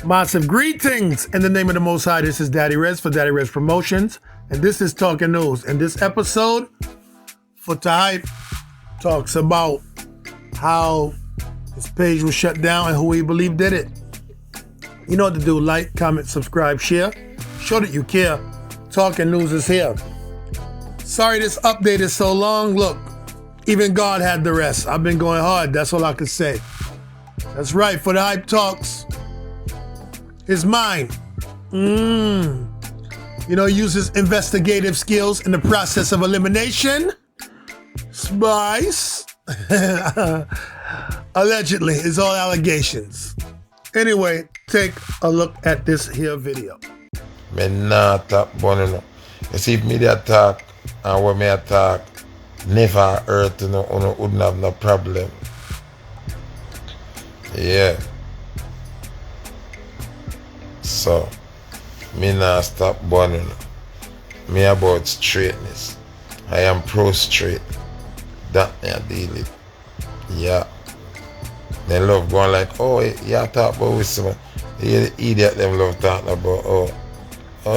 Massive greetings in the name of the Most High. This is Daddy Rez for Daddy Rez Promotions, and this is Talking News. In this episode, Footahype talks about how his page was shut down and who he believed did it. You know what to do. Like, comment, subscribe, share. Show that you care. Talking News is here. Sorry this update is so long. Look, even God had the rest. I've been going hard. That's all I can say. That's right. Footahype talks his mind. Uses investigative skills in the process of elimination. Spice. Allegedly, it's all allegations. Anyway, take a look at this here video. Me not talk about no. You see, if me dey talk and when me talk, never hurt you wouldn't have no problem. Yeah. So, me not stop burning. Me about straightness. I am pro-straight. That me I deal with. Yeah. They love going like, oh, yeah, talk about with someone. The idiot them love talking about,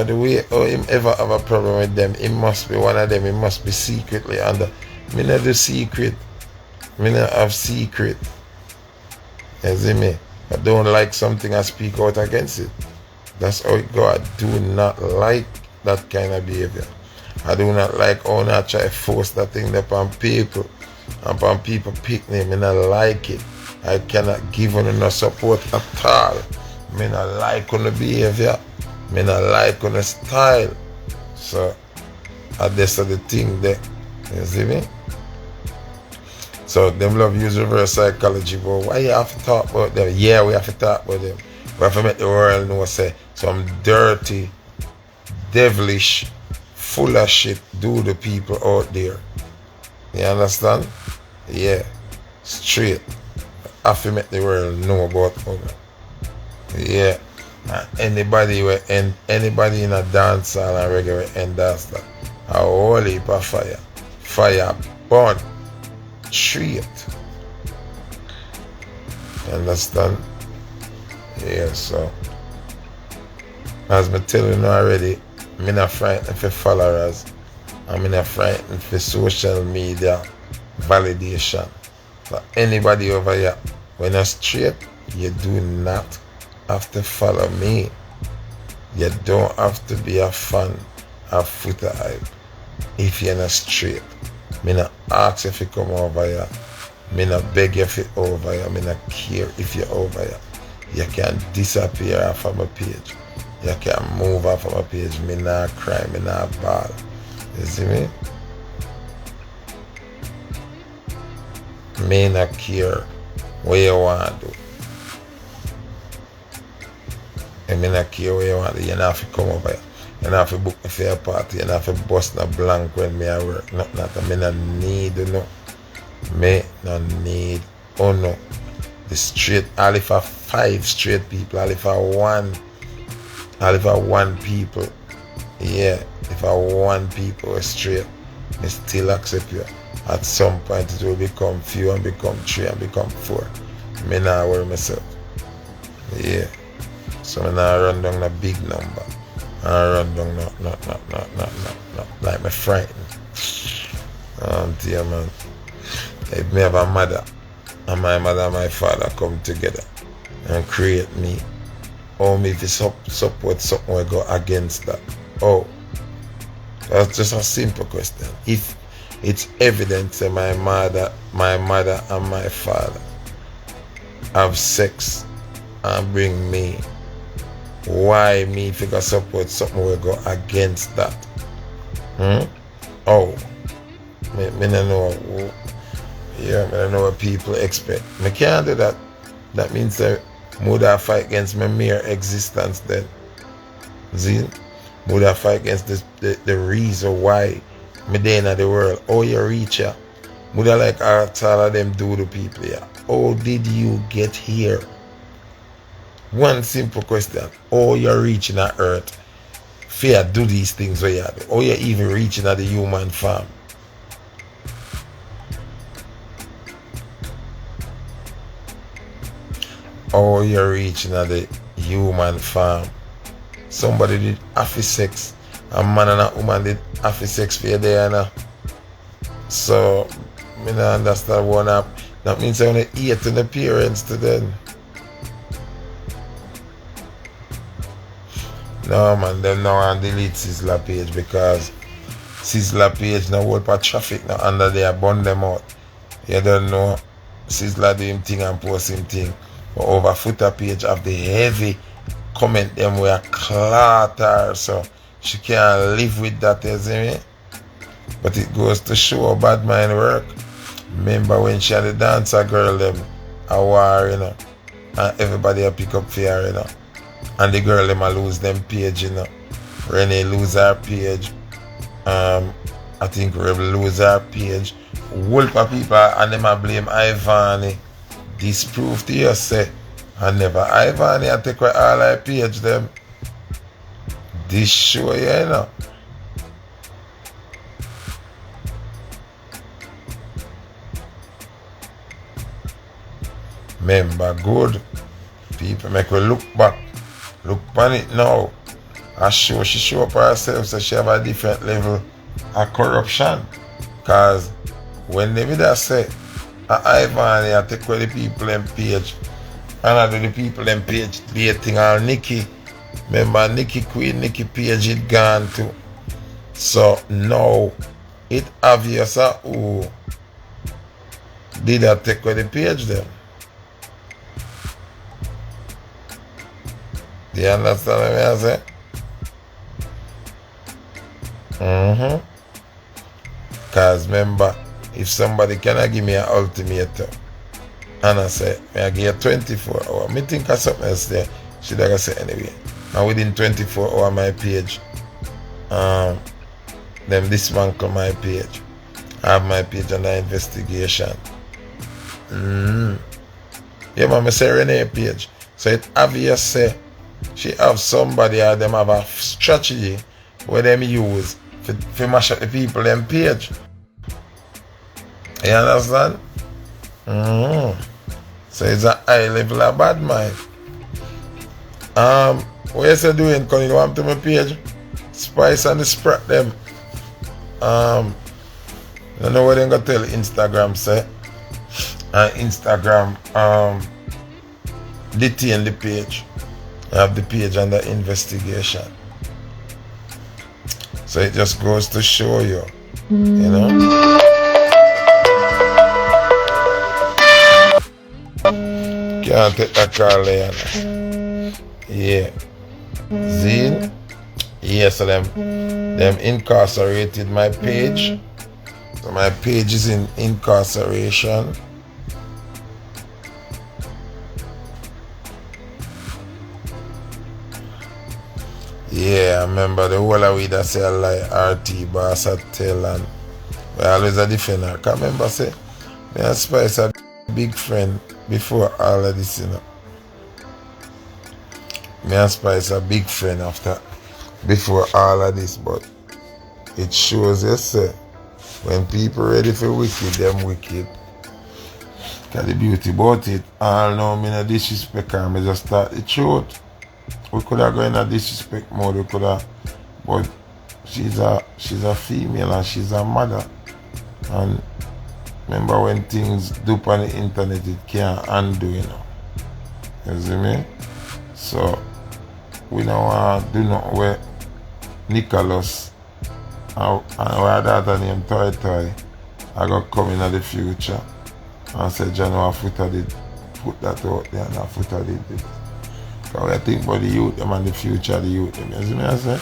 the way, him ever have a problem with them, it must be one of them, it must be secretly under. Me not do secret. Me not have secret. You see me? I don't like something, I speak out against it. That's how it go. I do not like that kind of behavior. I do not like how I try to force that thing upon people. And upon people pick me. I not like it. I cannot give them no support at all. I not like on the behavior. I not like on the style. So, that's the thing there. You see me? So, them love use reverse psychology. But why you have to talk about them? Yeah, we have to talk about them. We have to make the world know, say, some dirty, devilish, full of shit do the people out there. You understand? Yeah. Straight. I have to make the world know about them. Yeah. Anybody in a dance hall and reggae and that's that. A whole heap of fire. Fire burn. Straight. You understand? Yeah, so as I tell you already, I'm not frightened for followers. I'm not frightened for social media validation. For anybody over here, when you're straight, you do not have to follow me. You don't have to be a fan of Footahype if you're not straight. I'm not ask if you come over here. I'm not beg you if you're over here. I'm not care if you're over here. You can disappear off of my page. You can move off of my page. Me not cry, me not bawl. You see me? Me not care what you want to do. And me not care what you want to do. You don't have to come over here. You don't have to book me for your party. You don't have to bust no blank when me at work. Me not need no. Me not need no. The straight, all if I 5 straight people, all if I 1 people, yeah, if I 1 people are straight, I still accept you. At some point it will become few and become 3 and become 4. Me not worry myself. Yeah. So I not run down a big number. I run down no. Like me frightened. Dear man. If me have a mother, and my mother and my father come together and create me, me if you support something we go against that. That's just a simple question. If it's evident that my mother and my father have sex and bring me, why me if you go support something we go against that? Me don't know. Yeah, I don't know what people expect. I can't do that. That means that would I fight against my mere existence then. See? Would I fight against the reason why me day in the world? You reach here. Would I like all of them do the people here? How did you get here? One simple question. You're reaching the earth. Fear do these things where you do. You're even reaching at the human farm. You're reaching at the human form. Somebody did happy sex. A man and a woman did happy sex for you there, you know? So, I don't understand what happened. That means I want to eat in the parents to them. No man, them now want to delete Sizzla page because Sizzla page now hold for traffic now under there, burn them out. You don't know Sizzla do him thing and post him thing. But over Footahype page have the heavy comment them where clatter, so she can't live with that, you see me? But it goes to show how bad mind work. Remember when she had the dancer girl them a war, you know, and everybody a pick up for her, you know. And the girl them a lose them page, you know. Renee lose her page. I think Rebel lose her page. Whole of people and them a blame Ivani. Disprove to you say, and never Ivani a take away all her page them. This show you know. Remember good. People make we look back. Look on it now. She show up herself so she have a different level of corruption. Cause when they would have say Ivan I take away the people in page and I do the people in page dating on Nikki. Remember Nikki Queen, Nikki page it gone too. So now it obvious who did I take away the page then. Do you understand what I say? Because remember, if somebody cannot give me an ultimatum and I say, I give you 24 hours, me think of something else there, she doesn't say anyway. And within 24 hours my page, them dismantle my page. I have my page under investigation. Yeah, man, I say Renee page. So it obvious say she have somebody or them have a strategy where them use to mash up the people them page. You understand? So it's a high level of bad mind. What you doing? Can you want to my page? Spice and the Sprat them. I don't know what they're gonna tell Instagram say. And Instagram detain the page. I have the page under investigation. So it just goes to show you, you know. Can't take that call there. Yeah. Zine? Yeah, so them incarcerated my page. So my page is in incarceration. Yeah, I remember the whole of we that say I like RT, Boss, I tell, and we always a defender. I can remember say, me and Spice a big friend before all of this, you know. Me and Spice a big friend before all of this, but it shows you say, when people ready for wicked, them wicked. Cause the beauty about it, all know me no disrespect her, me just start the truth. We could have gone in a disrespect mode, we could have, but she's a female and she's a mother. And remember when things do on the internet, it can't undo, you know. You see me? So we don't want to do nothing with Nicholas and our daughter named Toy Toy. I got come in the future and said John Footahype did put that out there and Footahype did it. Because I think about the youth them and the future of the youth them. You see me I say?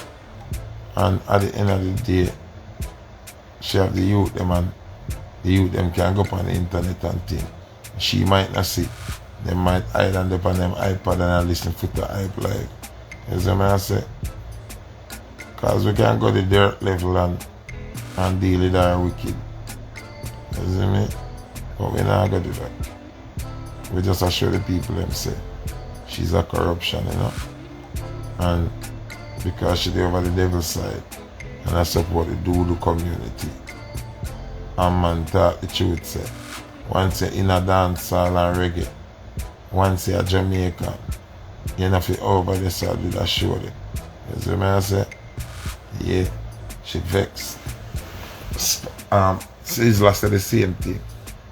And at the end of the day, she have the youth them and the youth them can go up on the internet and think. She might not see. They might hide on them iPad and listen to Footahype live. You see me I say? Because we can go to the dirt level and deal with our wicked. You see me? But we not going to do that. We just assure the people them say she's a corruption, you know. And because she's over the devil's side and I support the doodoo community. And man talk the truth say. Once you're in a dance hall and reggae, once you're Jamaican, You know, if over this side with that shoulder. You see what I say? Yeah, she vexed. Sizzler said the same thing.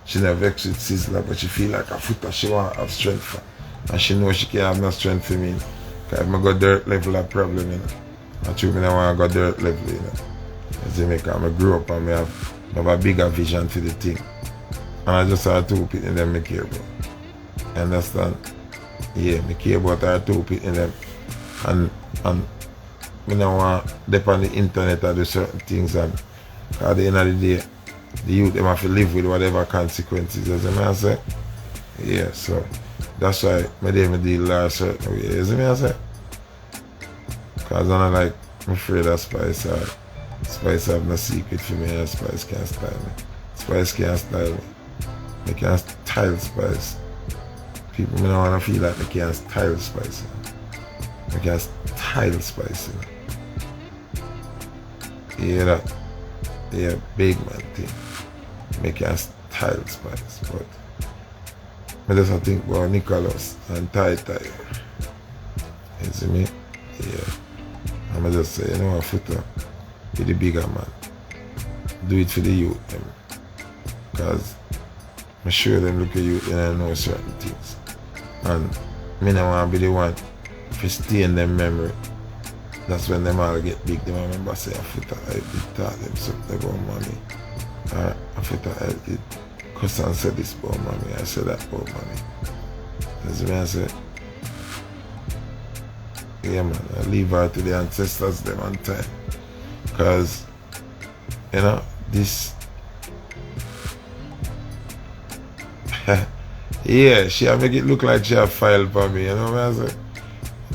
She never vexed with Sizzler, but she feel like a footer she want to have strength for. And she know she can't have no strength for me. Because if I go dirt level, a problem, you know. And true, I don't want to go dirt level, you know. You see me, because I grow up and I have a bigger vision for the thing. And I just have 2 people in them I care about. You understand? Yeah, I care about our 2 people in them. And I don't want to depend on the internet or do certain things. And at the end of the day, the youth them have to live with whatever consequences, as I say. Yeah, so that's why I deal a certain way, you see me I say? Because I'm not like, I'm afraid of Spice. Spice have no secret for me, and Spice can't style me. Spice can't style me. I can't style Spice. People don't want to feel like they can't style Spice. I can't style Spice. You hear that? Yeah, big man thing. Make a style Spice, but I just think about Nicholas and Tai. You see me? Yeah. And I just say, you know what, Footer, be the bigger man. Do it for the youth them. Because I'm sure them look at you and I know certain things. And I don't want to be the one to stay in them memory. That's when them all get big. Them remember say, Footahype did taught them something about money. Or Footahype did cuss and say this about money. I said that about money. That's what I say. Yeah man, I leave her to the ancestors them on time. Because, you know, this yeah, she make it look like she have filed for me, you know what I say?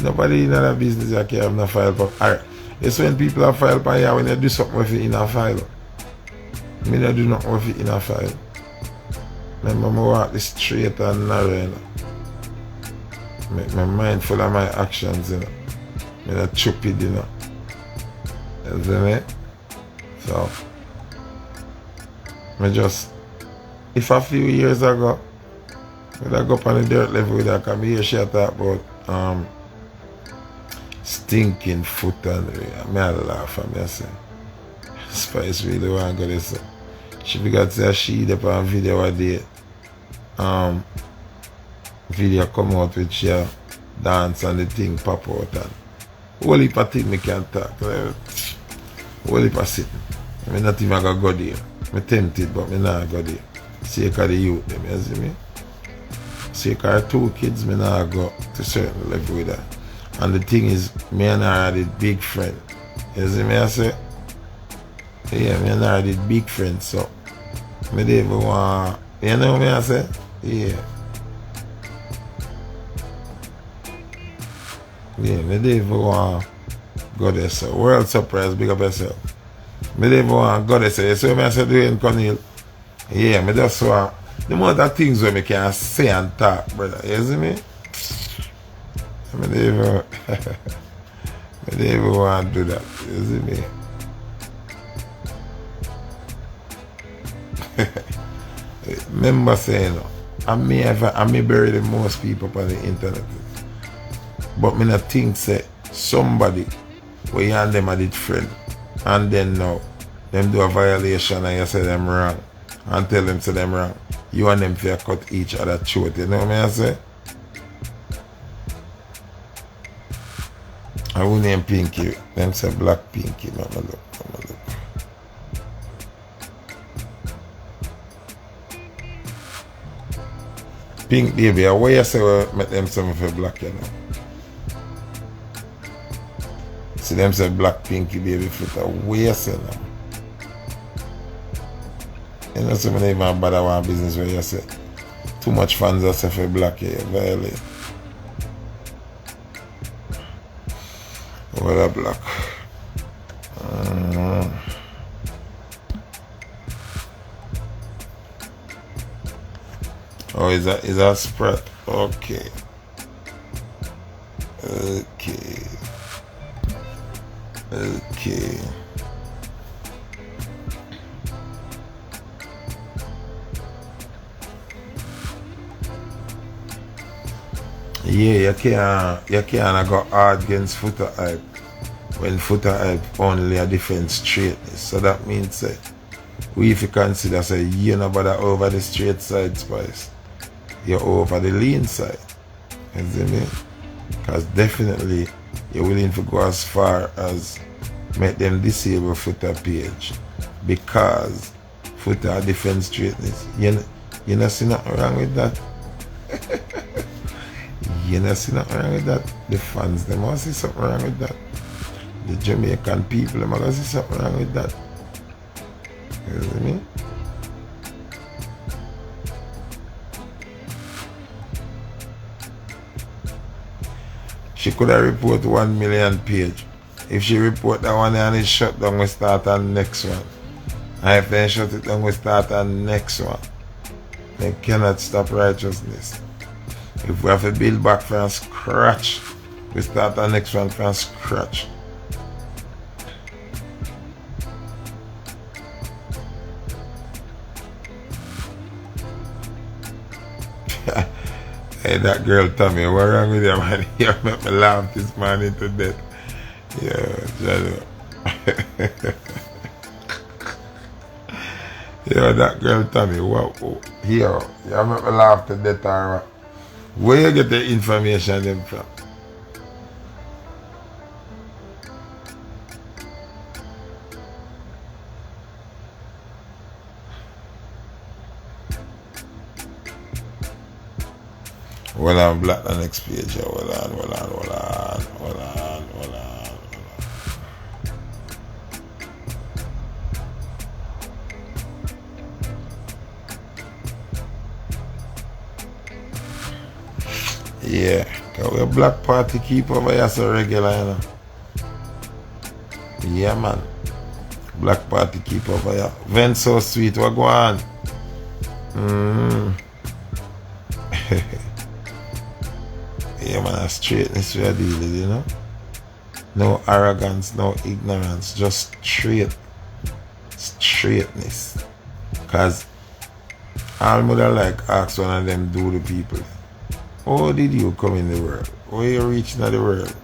Nobody in that business that can have no file for. Alright. It's when people have file for you when they do something with it in a file. I mean I do nothing with it in a file. Remember I walk the straight and narrow, you know. Make my mind full of my actions, you know. I'm not stupid, you know. You see me? So I just, if a few years ago I go up on the dirt level with her, because I hear she talk about stinking foot and I laugh at me. I say, Spice really want to go this. She forgot to say she did on video a day. Video come out with she dance and the thing pop out and whole heap of things I can't talk. Whole heap of sitting. I'm not even going to go there. I'm tempted but I'm not go there. Sake of the youth them, you see me? Sake of 2 kids, I not go to certain level with her. And the thing is, me and her are the big friend. You see me I say? Yeah, me and her are the big friends, so I don't even want, you know what I say? Yeah. Yeah, I don't even want to go there, so world surprise, big up yourself. I don't even want to go there, so you see what I say doing, Cornel? Yeah, I just want the amount of things where I can say and talk, brother. You see me? I don't even want to do that. You see me? Remember saying, I may bury the most people on the internet. But I don't think say somebody where you and them are the friend and then now them do a violation and you say them wrong and tell them say them wrong. You and them fair cut each other throat, you know what I say? I will name Pinky, them say Black Pinky, let me look. Pink baby, why you say we make them something for black, you know? See them say Black Pinky baby Footer, why you say them? You know, some of them even bother one business where you say too much fans are say for black, you violate. What a black. Oh, is that spread? Okay. Okay. Yeah, you can't go hard against Footahype when Footahype only a defense straightness. So that means we if you consider say you're not bother over the straight side spice, you're over the lean side. You see me? Because definitely you're willing to go as far as make them disable Foota page because Foota defense straightness. You not see nothing wrong with that. You not see nothing wrong with that. The fans them must see something wrong with that. The Jamaican people them must see something wrong with that. You see me? She could have report 1 million page. If she report that one and it shut down, we start on the next one. And if they shut it down, we start on the next one. They cannot stop righteousness. If we have to build back from scratch, we start the next one from scratch. Hey, that girl tell me, what wrong with you, man? You make me laugh this morning to death. Yeah, Jalo. Yo, that girl tell me, what? Yo, you make me laugh to death, alright. Where you get the information them from? Hold on, black the next page. Hold on. Yeah, cause we black party keep over here so regular, you know. Yeah, man. Black party keep over here. Vent so sweet, what go on? Yeah, man, that's straightness we are dealing with, you know. No arrogance, no ignorance, just straightness. Cause all mother like ask one of them do the people. How did you come in the world? How you reach in the world?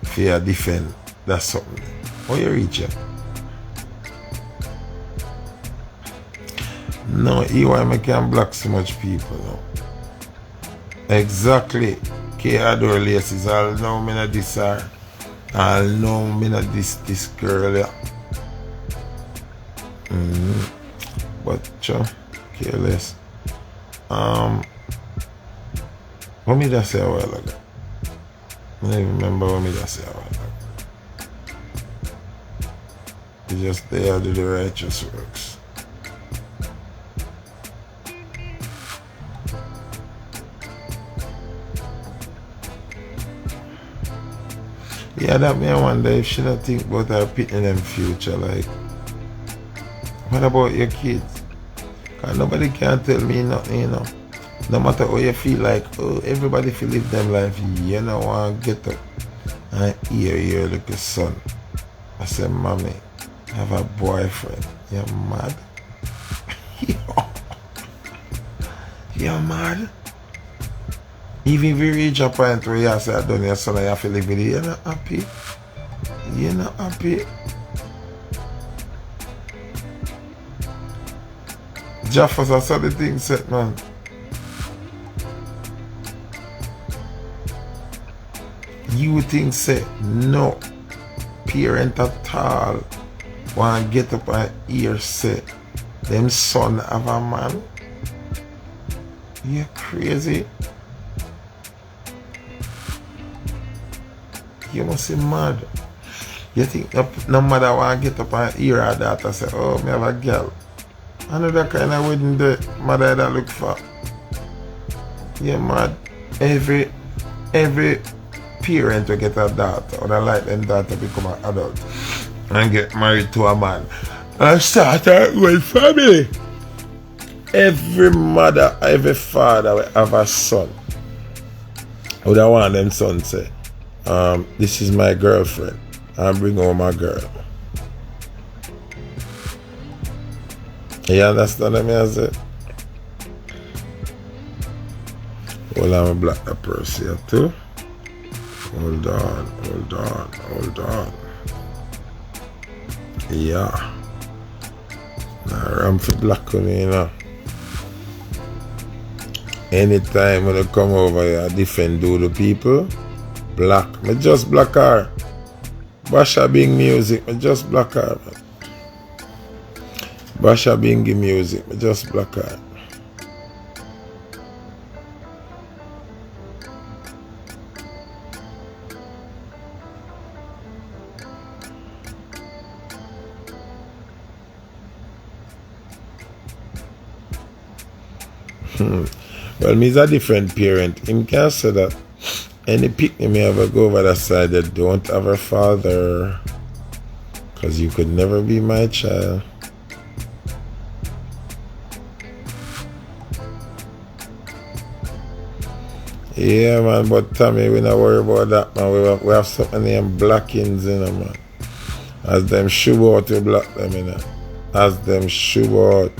If you defend, that's something. How you reach it? No, EY can block so much people now. Exactly. K-Adore laces, I'll know me not this her. I'll know me not this girl, yeah. But careless. What me just say a while ago? I don't even remember what me just say a while ago. You just there do the righteous works. Yeah, that me I wonder if she not think about her pit in them future, like what about your kids? Cause nobody can tell me nothing, you know. No matter how you feel like, oh, everybody feel live them life, you know want to get up and hear your little son. I said, mommy, I have a boyfriend. You're mad? You're mad? Even if you reach a point where you say, I done your son and you feel live with it, you're not happy. You're not happy. Jaffas, I saw the thing set, man. You think say no parent at all want to get up and hear say them son have a man? You crazy? You must be mad. You think no mother want to get up and hear her daughter say, oh, me have a girl. Another kind of wedding the mother that look for. You mad? Every parent to get a daughter or like them daughter become an adult and get married to a man and start her own family. Every mother, every father will have a son. Would I want them son say, this is my girlfriend, I'll bring home my girl. You understand what I say? Hold on, I block the purse here too. Hold on. Yeah. Now I'm for black on you know. Anytime when I come over here, I defend the people. Black. Me just black her. Basha Bing music, me just black her, man. Basha Bing music, me just black her. Well, me's a different parent. Him can say that any picnic may ever go over that side that don't have a father. Cause you could never be my child. Yeah, man, but Tommy, we not worry about that, man. We have something named blackings, you know, man. As them shoe out, we black them, you know. As them shoe out.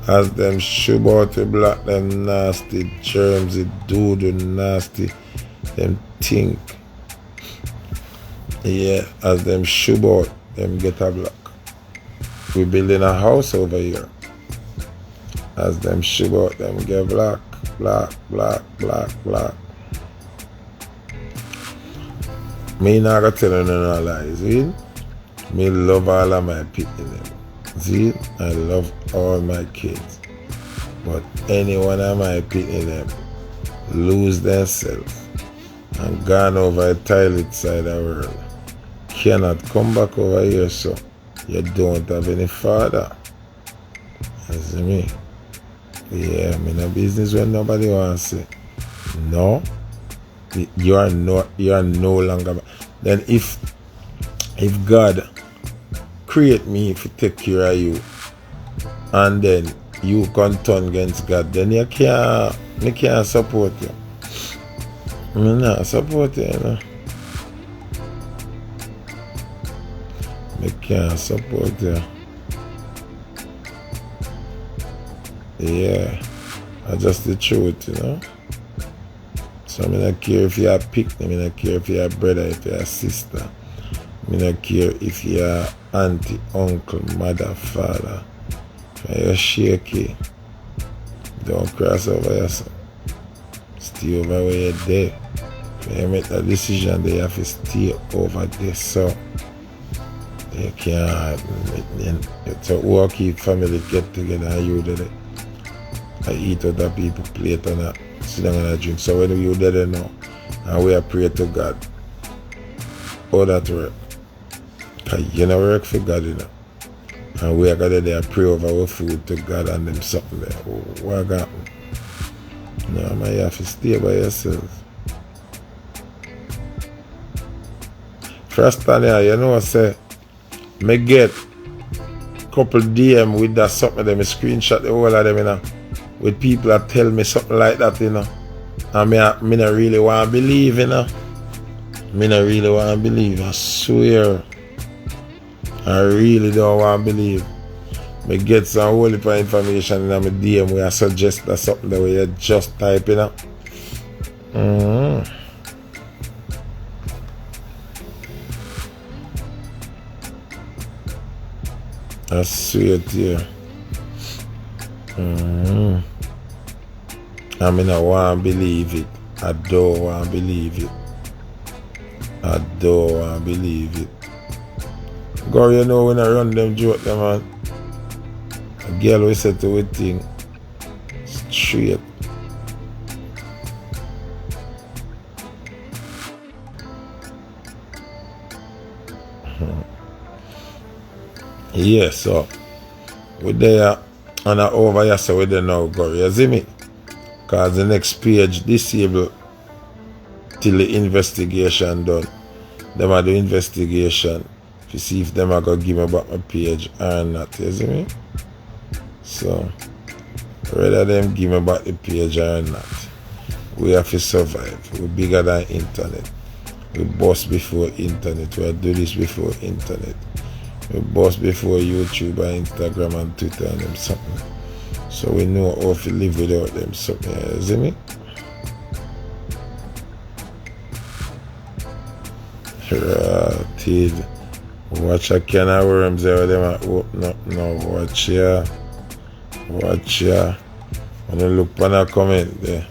As them shoe out, we black them nasty germs, the doodoo nasty, them think. Yeah, as them shoe out, them get a black. We building a house over here. As them shoe out, them get black. Black. Me not gonna tell you no lies, see? Me love all of my people. See? I love all my kids. But any one of my people them lose themselves and gone over a toilet side of the world. Cannot come back over here, so you don't have any father. You see me? Yeah, I'm in a business where nobody wants to say. No. You are no longer. Then if God create me to take care of you and then you can turn against God, then me can't support you. I'm not support you, you know. I can't support you. Yeah, that's just the truth, you know. So I don't care if you're a picnic, I don't care if you're a brother, if you're a sister. I don't care if you're auntie, uncle, mother, father. If you're shaky, don't cross over yourself. Stay over where you're there. When you make that decision, they have to stay over there, so you can't. So who keep family get together and you did it. I eat other people's plate and I sit down and I drink. So when you there now and we are pray to God, all that work. Because you know work for God, you know. And we are going to pray over our food to God and them something there. What got me? No, man, you have to stay by yourself. First time here, you know, I say, me get couple DM with that something, them screenshot the whole of them, you know. With people that tell me something like that, you know. And me not really want to believe, you know. Me not really want to believe, I swear. I really don't want to believe. Me get some whole heap of information in my DM where I suggest that something that you just type, you know. I swear to you. I mean, I want to believe it. I don't want to believe it. I don't want to believe it. Girl, you know when I run them joke, them man. A girl we said to a thing straight. Yeah, so we there and over here, so we there now, girl. You see me? Cause the next page disabled till the investigation done. Them are the investigation to see if them are gonna give me back my page or not. You see me? So rather them give me back the page or not. We have to survive. We're bigger than internet. We boss before internet. We do this before internet. We boss before YouTube and Instagram and Twitter and them something. So we know how to live without them something, you see me? Rotted. Watch a can of worms there, them are open up now. Watch ya. Watch ya. When you look on a comment there.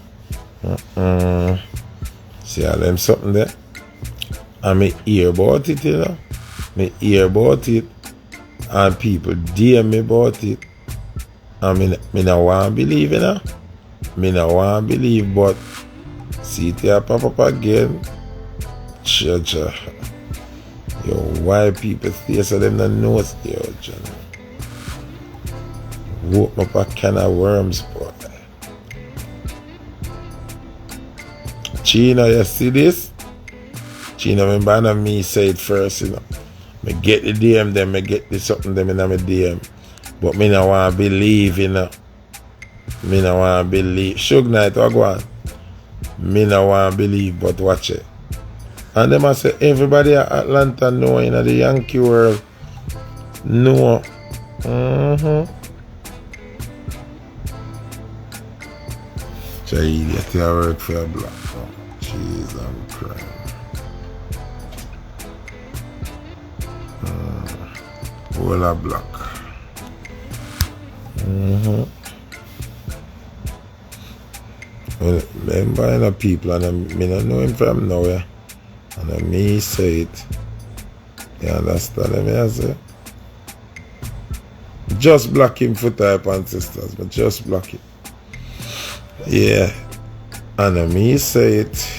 See all them something there? And me hear about it, you know. Me hear about it. And people dare me about it. And me not want to believe, you know. Me not want to believe, but see it here pop up again. Cha. Yo, why people stay so them not know it, yo, John. Woke up a can of worms, boy. Chino, you see this? Chino, remember me say it first, you know. Me get the DM them, me get the something them in my DM. But me not want to believe, you know. Me not want to believe. Suge Knight, what go on? Me not want to believe, but watch it. And them I say everybody at Atlanta know, in the Yankee world know. So idiot, you work for a black. Oh, jeez, I'm crying. All a black. Well, remember, you know, people, and I don't know him from nowhere. And me say it. You understand what I say? Just block him Footahype and sisters, but just block it. Yeah. And me say it.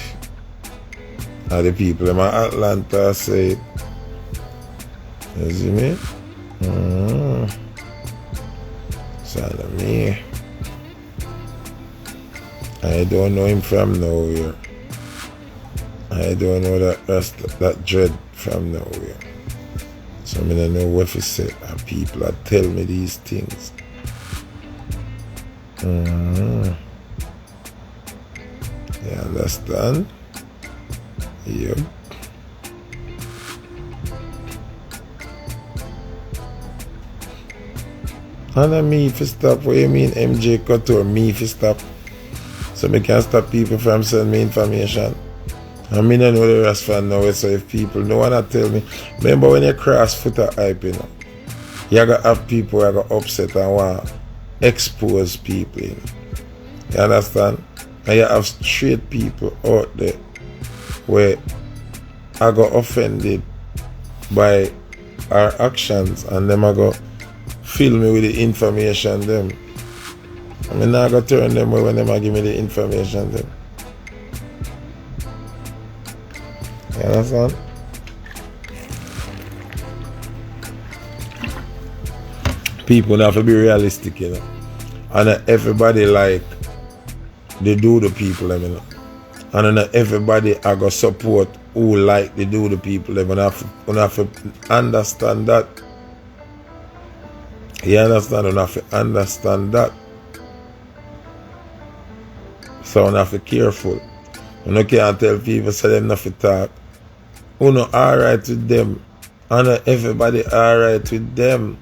And the people in my Atlanta say it. You see me? So me. I don't know him from nowhere. I don't know that dread from nowhere. So I don't know what to say. And people are tell me these things. You understand? Yep. And I me if you stop, what you mean MJ Couture, me if you stop? So me can stop people from sending me information. I mean, I know the rest from now, so if people no wanna tell me, remember when you cross Footahype, you know, you gotta have people who are gonna upset and want to expose people, you know. You understand? And you have straight people out there where I got offended by our actions and them I got fill me with the information them. I mean, I got turn them away when them I give me the information them. You understand? People have to be realistic, you know. And everybody like they do the people, you know. And not everybody I got support who like they do the people. You have to understand that. You understand? You have to understand that. So you have to be careful. You can't tell people so them not to talk. You know alright with them. And everybody alright with them.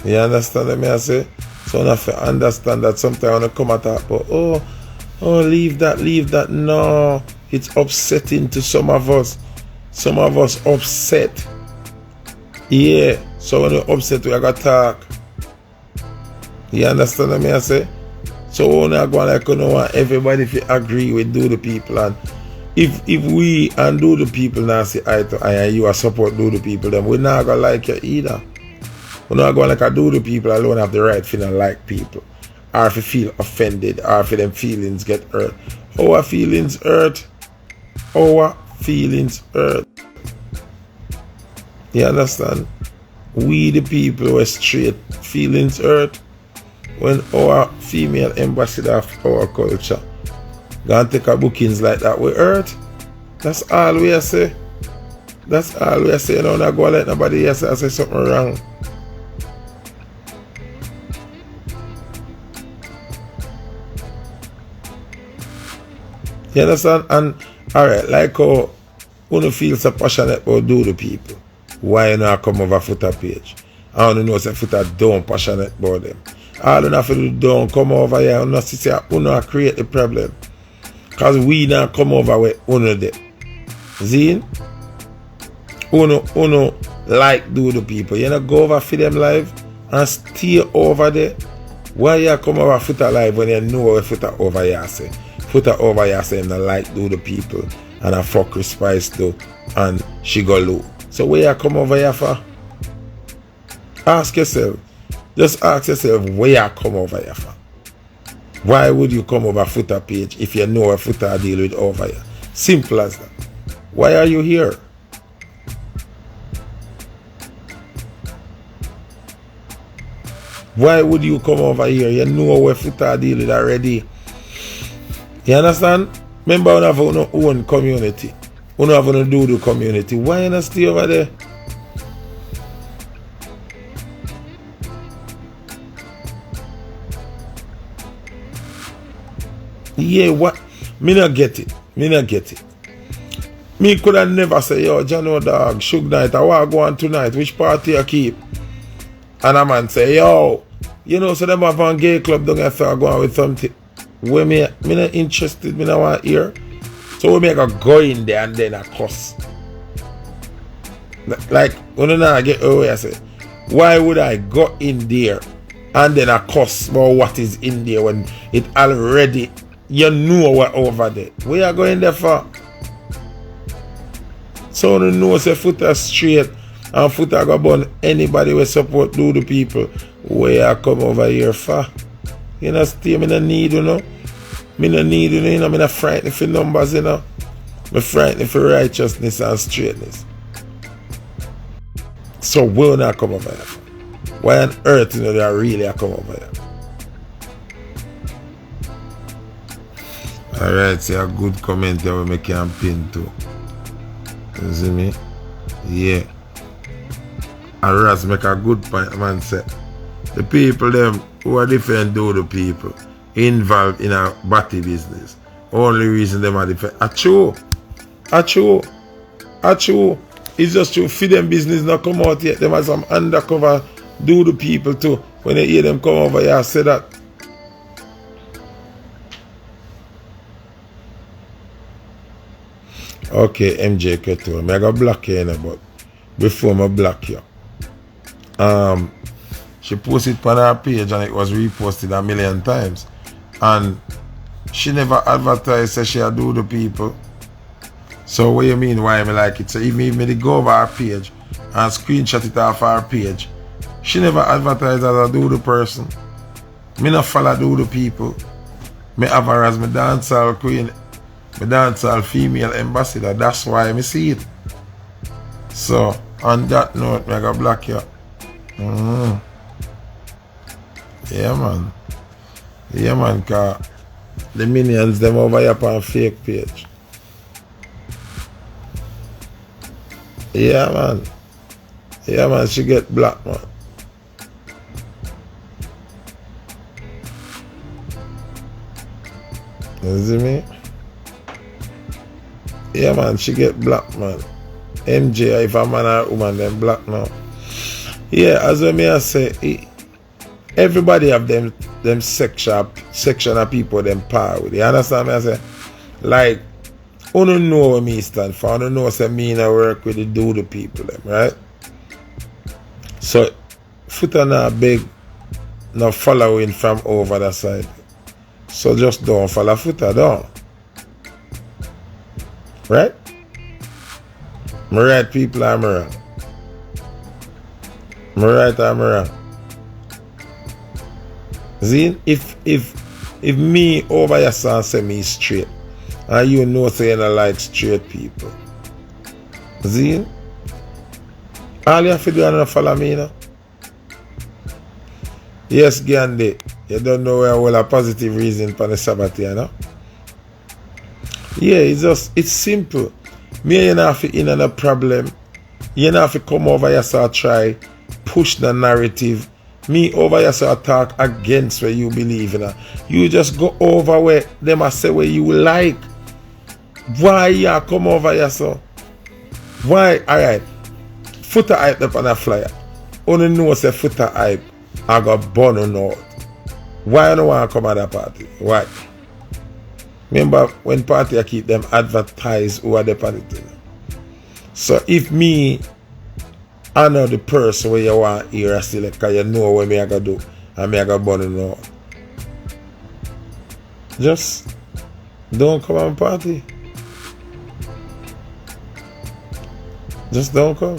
You understand what I say? So you have to understand that sometimes when you come at talk about, oh, leave that. No. It's upsetting to some of us. Some of us upset. Yeah. So when you're upset, we gotta talk. You understand what I say? So when I go like, you know, want everybody to agree with do the people, and if we and do the people now say eye to eye and you are support do the people, then we're not gonna like you either. We're not going like I do the people alone have the right to like people. Or if you feel offended, or if them feelings get hurt. Our feelings hurt. Our feelings hurt. You understand? We the people who are straight feelings hurt when our female ambassador of our culture gonna take our bookings like that we hurt. That's all we say. That's all we say. You know, not go let nobody else say something wrong. You understand? And alright, like how you feel so passionate about do the people, why you not come over Footahype page? I don't know if Footahype don't passionate about them. All you have to do, don't come over here. You see, you create the problem. Because we not come over with uno there. See? Uno like do the people. You know, go over for them live and stay over there. Why you come over Foota live when you know what Foota over here say? Foota over here say you like do the people and a fuck Chris Spice do and she go low. So where you come over here for? Ask yourself. Just ask yourself where you come over here for. Why would you come over Foota page if you know what Foota deal with over here? Simple as that. Why are you here? Why would you come over here? You know where Foota deal with already. You understand? Remember, you have your own community. You have to do the community. Why you not stay over there? Yeah, what? Me not get it. Me could have never say, yo, Jano dog, Suge Knight, I want to go on tonight. Which party you keep? And a man say, yo, you know, so them have a gay club, don't have to go on with something. Where me not interested, me not want to hear. So we make a go in there and then a cuss. Like, when I get away, I say, why would I go in there and then a cuss about what is in there when it already, you know what over there? Where you going there for? So you know, say Foota straight and Foota go burn anybody will support do the people. Where you come over here for? You know, stay, me no need, you know. Me no need, you know, me no frightened for numbers, you know. Me frightened for righteousness and straightness. So will not come over here for? Why on earth, you know, they really come over here? Alright, see a good comment there we can pin to. You see me? Yeah. And Raz make a good point, man say. The people them who are different do the people involved in a batty business. Only reason them are different. Achoo. It's just true. Feed them business not come out yet. Them have some undercover do the people too. When they hear them come over here, say that. Okay, MJ Keto. I'm going to block you, but before I block you. She posted on her page and it was reposted 1,000,000 times. And she never advertised that she do the people. So what you mean why I like it? So even if me go over her page and screenshot it off her page, she never advertised that I do the person. Me not follow do the people. Me have her as my dancehall queen, my dancehall female ambassador. That's why I see it. So on that note, I gotta block you. Yeah man, cause the minions them over here on fake page. Yeah man, she get black, man. You see me? Yeah man, she get black, man. MJ, if a man or woman, them black now. Yeah, as I may say, everybody have them section of people them power with. You understand me? I say, like, you don't know what me stand for. You don't know say me I work with the do the people them, right? So Foota not big, not following from over that side. So just don't follow Foota down. Right? Me right people I'm wrong. Me right I'm wrong. See, if me over your son say me straight, and you know say you don't like straight people. See? All you have to do is not follow me now. Yes, Gandhi, you don't know where all a positive reason for the Sabbath, you know? Yeah, it's simple. Me and you don't have to in on a problem. You don't have to come over here so try push the narrative. Me over here so talk against what you believe in. You just go over where them a say what you like. Why you come over here so? Why? Alright. Footahype up on a flyer. Only know say Footahype I got born on out. Why don't want to come at that party? Why? Remember when party I keep them advertise who are the party thing. So if me I know the person where you want to hear a select, because you know what me I gotta do and me I gotta burn it out. Just don't come and party. Just don't come.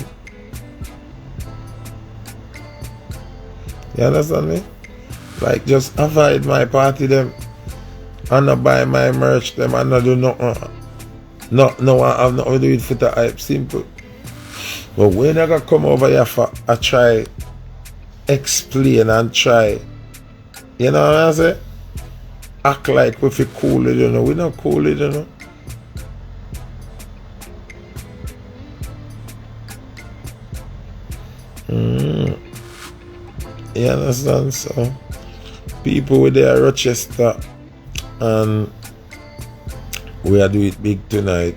You understand me? Like just avoid my party them. I not buy my merch them. I not do nothing. No, I have nothing to do with Footahype. Simple. But when I gotta come over here for I try explain and try, you know what I say? Act like we feel cool, you know. We not cool, you know. You understand? So people with their Rochester and we are do it big tonight.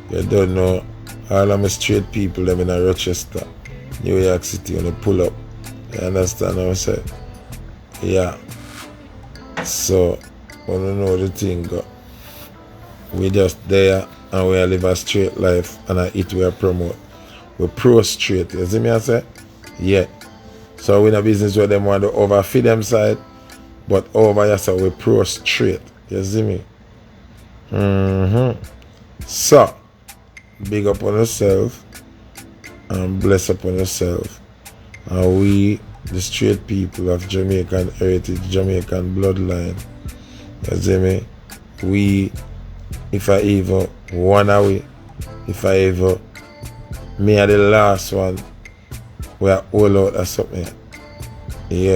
You don't know all of my straight people them in a Rochester, New York City when they pull up. You understand what I say? Yeah. So I don't know the thing go. We just there and we live a straight life and I eat we promote. We pro straight, you see me I say? Yeah. So we in a business where them want to overfeed them side, but over here so we pro straight. You see me? So big up on yourself and bless upon yourself. And we, the straight people of Jamaican heritage, Jamaican bloodline, you see me? We, if I ever one away, if I ever me are the last one, we are all out or something. Yeah.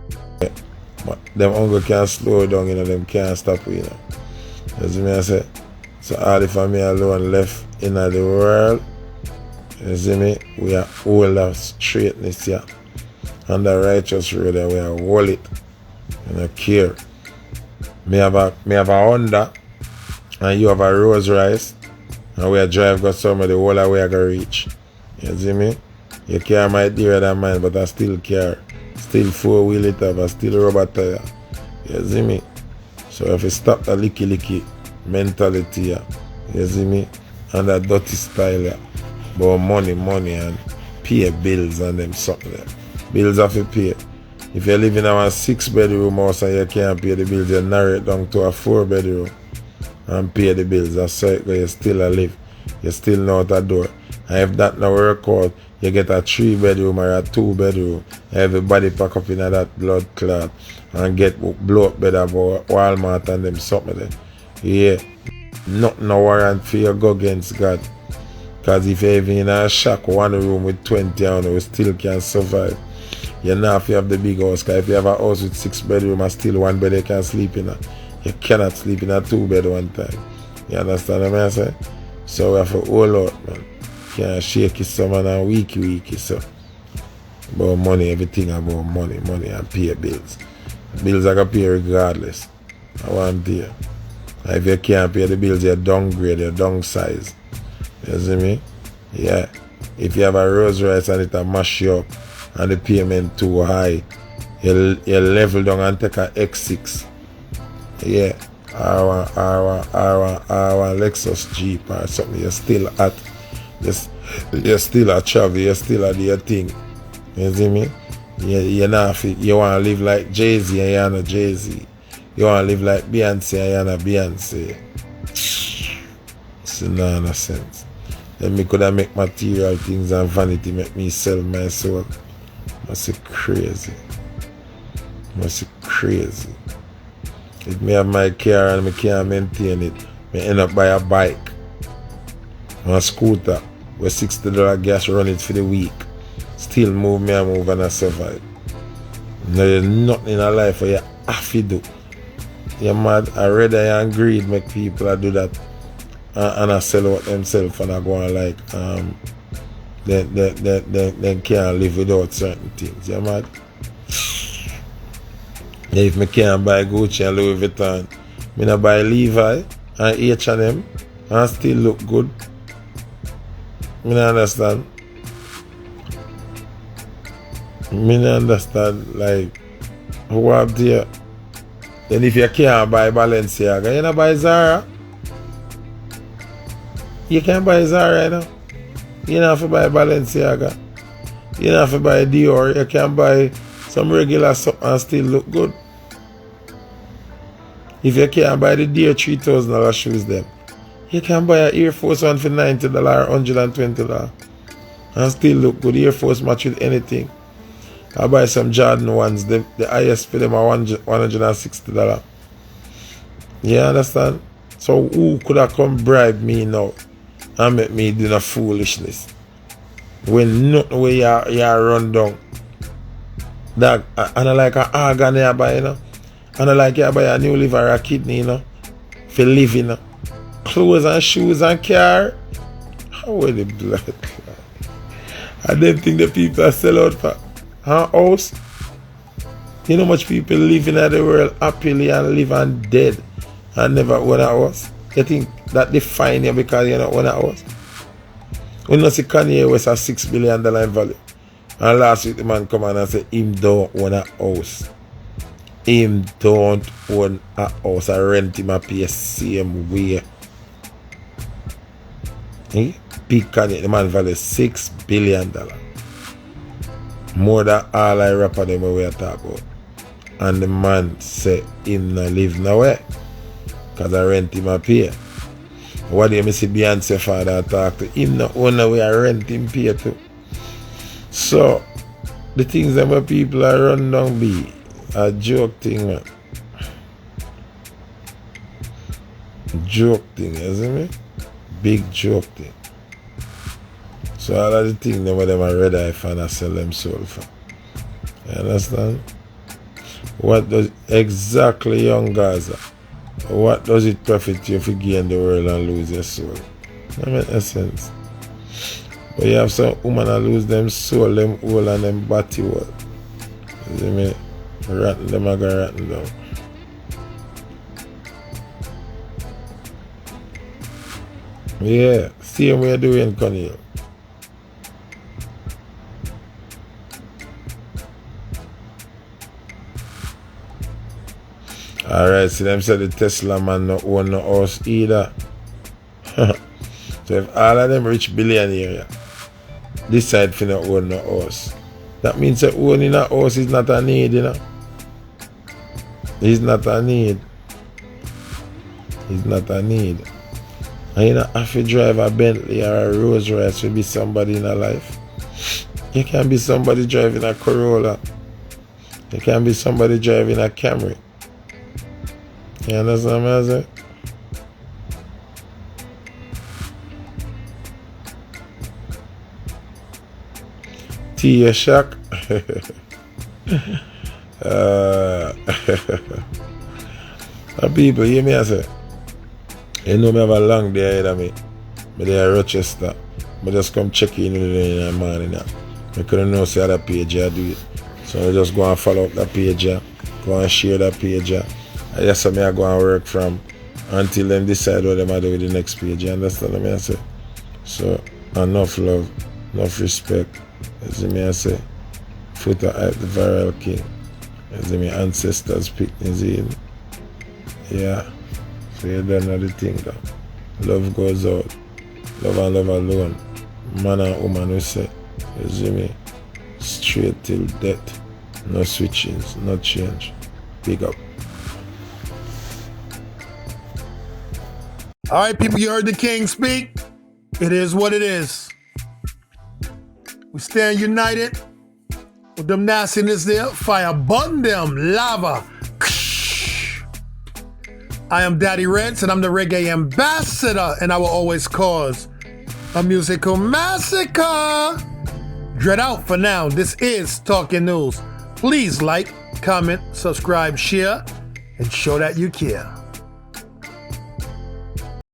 But them hunger can't slow down, you know, them can't stop, you know. You see me I say? So all if me alone left in the world, you see me, we are all of straightness here. And the righteous road we are hold it. You know, care. Me have a Honda and you have a Rolls Royce and we are drive go somewhere the whole way I go reach. You see me? Your car might dearer than mine, but I still care. Still 4-wheel it have, I still rubber tire. You see me? So if you stop the licky mentality here, you see me? And that dirty style here. But money and pay bills and them something there. Bills have to pay. If you live in a 6-bedroom house and you can't pay the bills, you narrow it down to a 4-bedroom and pay the bills. That's so you still live. You still know how to do it. And if that not work out, you get a 3-bedroom or a 2-bedroom. Everybody pack up in that blood clot and get blow up bed about Walmart and them something there. Yeah. Nothing no warrant for you go against God. Because if you're even in a shack, one room with 20 on you still can survive. You know if you have the big house, because if you have a house with 6 bedrooms and still 1 bed you can sleep in. You cannot sleep in a 2-bed one time. You understand what I'm saying? So we have to hold out, man. Can't shake it some and weaky so. About money, everything about money and pay bills. Bills are gonna pay regardless. I want to hear. If you can't pay the bills, you downgrade, you downsize. You see me? Yeah. If you have a Rolls Royce and it mash you up and the payment too high, you level down and take a X6. Yeah. R1 Lexus Jeep or something. You're still at. You're still a travel, you're still at your thing. You see me? You want to live like Jay-Z and you're not Jay-Z. You want to live like Beyonce and you're not Beyonce. It's nonsense. Then me could have make material things and vanity make me sell my soul. Must be crazy. Must be crazy. If me have my car and me can't maintain it, me end up buy a bike. On a scooter with $60 gas run it for the week. Still move and I survive. There's nothing in a life where you have to do. You're mad. I rather and greed make people do that and I sell out themselves and I go on like they can't live without certain things. You're mad. If me can't buy Gucci and Louis Vuitton, me not buy Levi and H&M and still look good. Me not understand. Me not understand like who up there Then if you can't buy Balenciaga, you not buy Zara. You can't buy Zara, you know. You don't have to buy Balenciaga. You don't have to buy Dior. You can buy some regular stuff and still look good. If you can't buy the Dior $3,000 shoes them, you can buy an Air Force One for $90 or $120 and still look good. Air Force match with anything. I buy some Jordan ones. The highest for them are $160. You understand? So who could have come bribe me now and make me do the foolishness? When nothing where you run down. That and I like an organ you buy, you know. And I like you buy a new liver or a kidney, you know. For living, you know. Clothes and shoes and car. How will the blood? I don't think the people are sell out for a house. You know how much people living in the world happily and live and dead and never own a house? You think that define you because you don't own a house? When you see Kanye West has $6 billion in value. And last week the man come on and say him don't own a house. Him don't own a house. I rent him a place same way. Big Kanye, the man value $6 billion. More than all I rapper them we are talking about. And the man say him not live nowhere. Because I rent him a pay. What do you see Beyonce father talk to him not own a way I rent him pay too. So the things that my people are run down be a joke thing, man. Joke thing, you see me? Big joke thing. So all of the things them are red eye fan and sell them soul for. You understand? What does exactly young Gaza? What does it profit you if you gain the world and lose your soul? That makes no sense. But you have some women that lose them soul, them whole and them body wall. You see me? Rattle them I go rattle down. Yeah, same way you doing, Connie. Alright, so them say the Tesla man no own no house either. So if all of them rich billionaire decide for not own no house, that means that owning a house is not a need, you know. It's not a need. It's not a need. And you don't have to drive a Bentley or a Rolls Royce to be somebody in a life. You can be somebody driving a Corolla. You can be somebody driving a Camry. You understand what I'm saying? Tea a shock. People, hear me I say. You know me have a long day ahead of me. Me there at Rochester. I just come check in the morning. I couldn't know see other page I do it. So I just go and follow up that page. Go and share that page. I just say I go and work from until them decide what they do with the next page. You understand what I say? So enough love, enough respect. You see me I say? Footahype the viral king. You see me ancestors pick New Zealand. Yeah. So you don't know the thing though. Love goes out. Love and love alone. Man and woman we say. You see me? Straight till death. No switchings, no change. Big up. Alright, people, you heard the king speak. It is what it is. We stand united with them nastiness there. Fire burn them. Lava. I am Daddy Reds, and I'm the reggae ambassador, and I will always cause a musical massacre. Dread out for now. This is Talking News. Please like, comment, subscribe, share, and show that you care.